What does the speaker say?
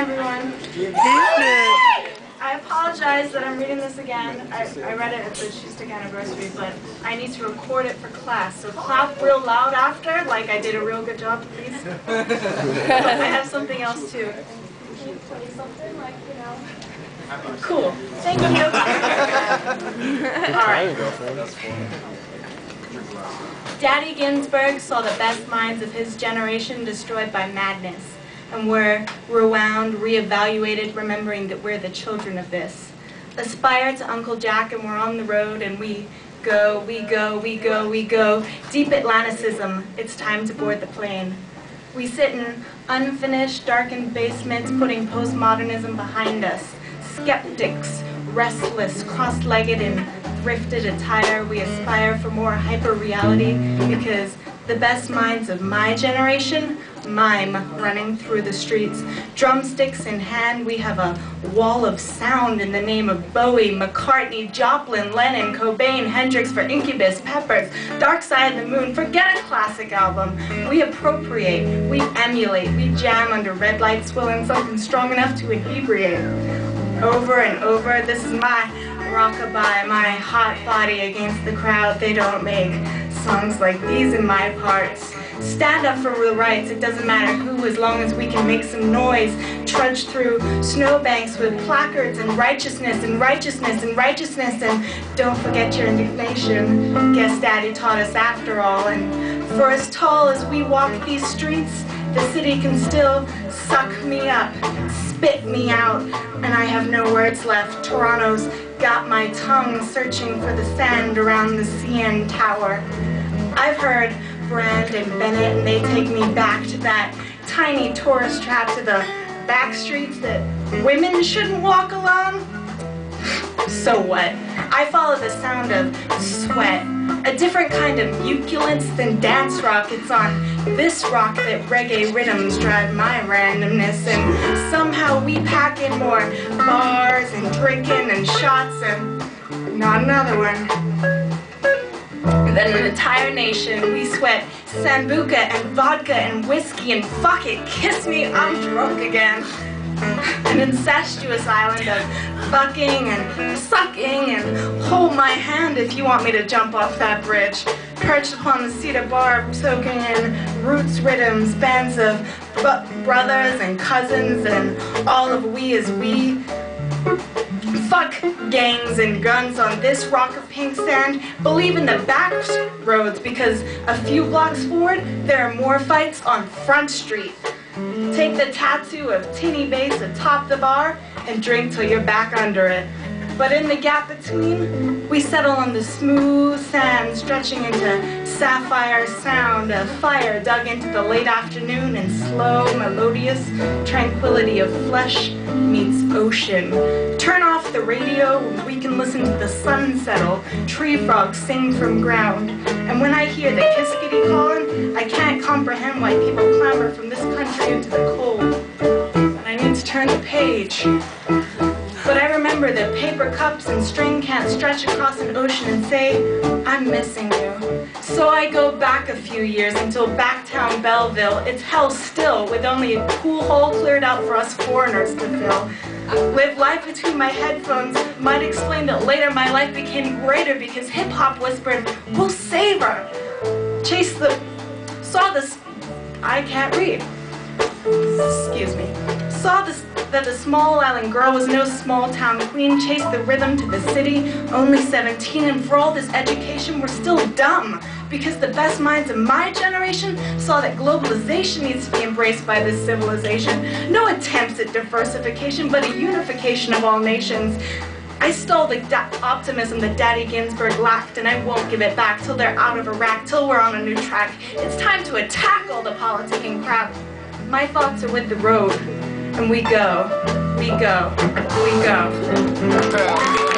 everyone. I apologize that I'm reading this again. I read it at the Shoestick anniversary, but I need to record it for class. So clap real loud after, like I did a real good job, please. But I have something else too. Can you play something like, you know? Cool. Thank you. All right. Daddy Ginsburg saw the best minds of his generation destroyed by madness. And we're rewound, reevaluated, remembering that we're the children of this. Aspire to Uncle Jack, and we're on the road, and we go, we go, we go, we go. Deep Atlanticism, it's time to board the plane. We sit in unfinished, darkened basements, putting postmodernism behind us. Skeptics, restless, cross-legged in thrifted attire, we aspire for more hyper-reality because the best minds of my generation mime running through the streets. Drumsticks in hand, we have a wall of sound in the name of Bowie, McCartney, Joplin, Lennon, Cobain, Hendrix for Incubus, Peppers, Dark Side of the Moon. Forget a classic album. We appropriate, we emulate, we jam under red lights, swilling something strong enough to inebriate. Over and over, this is my rockabye, my hot body against the crowd. They don't make songs like these in my parts. Stand up for real rights, it doesn't matter who, as long as we can make some noise. Trudge through snowbanks with placards and righteousness and righteousness and righteousness, and don't forget your indignation. Guess Daddy taught us after all, and for as tall as we walk these streets, the city can still suck me up, spit me out, and I have no words left. Toronto's got my tongue searching for the sand around the CN Tower. I've heard Brand and Bennett, and they take me back to that tiny tourist trap to the back streets that women shouldn't walk along. So what? I follow the sound of sweat, a different kind of muculence than dance rock. It's on this rock that reggae rhythms drive my randomness, and somehow we pack in more bars and drinking and shots and not another one. And then an entire nation, we sweat sambuca and vodka and whiskey and fuck it, kiss me, I'm drunk again. An incestuous island of fucking and sucking and hold my hand if you want me to jump off that bridge. Perched upon the cedar bar, soaking in roots rhythms, bands of brothers and cousins and all of we as we. Fuck gangs and guns on this rock of pink sand. Believe in the back roads because a few blocks forward, there are more fights on Front Street. Take the tattoo of tinny bass atop the bar and drink till you're back under it. But in the gap between, we settle on the smooth sand stretching into sapphire sound of fire dug into the late afternoon and slow, melodious tranquility of flesh meets ocean. Turn off the radio, we can listen to the sun settle, tree frogs sing from ground. And when I hear the kiskadee calling, I can't comprehend why people clamber from this country into the cold. And I need to turn the page. But I remember that paper cups and string can't stretch across an ocean and say, I'm missing you. So I go back a few years until Backtown Belleville. It's hell still, with only a pool hole cleared out for us foreigners to fill. Live life between my headphones might explain that later my life became greater because hip-hop whispered, we'll save her. I can't read. Excuse me. Saw that the small island girl was no small town queen, chased the rhythm to the city, only 17, and for all this education, we're still dumb. Because the best minds of my generation saw that globalization needs to be embraced by this civilization. No attempts at diversification, but a unification of all nations. I stole the optimism that Daddy Ginsburg lacked, and I won't give it back till they're out of Iraq, till we're on a new track. It's time to attack all the politicking crap. My thoughts are with the road, and we go, we go, we go.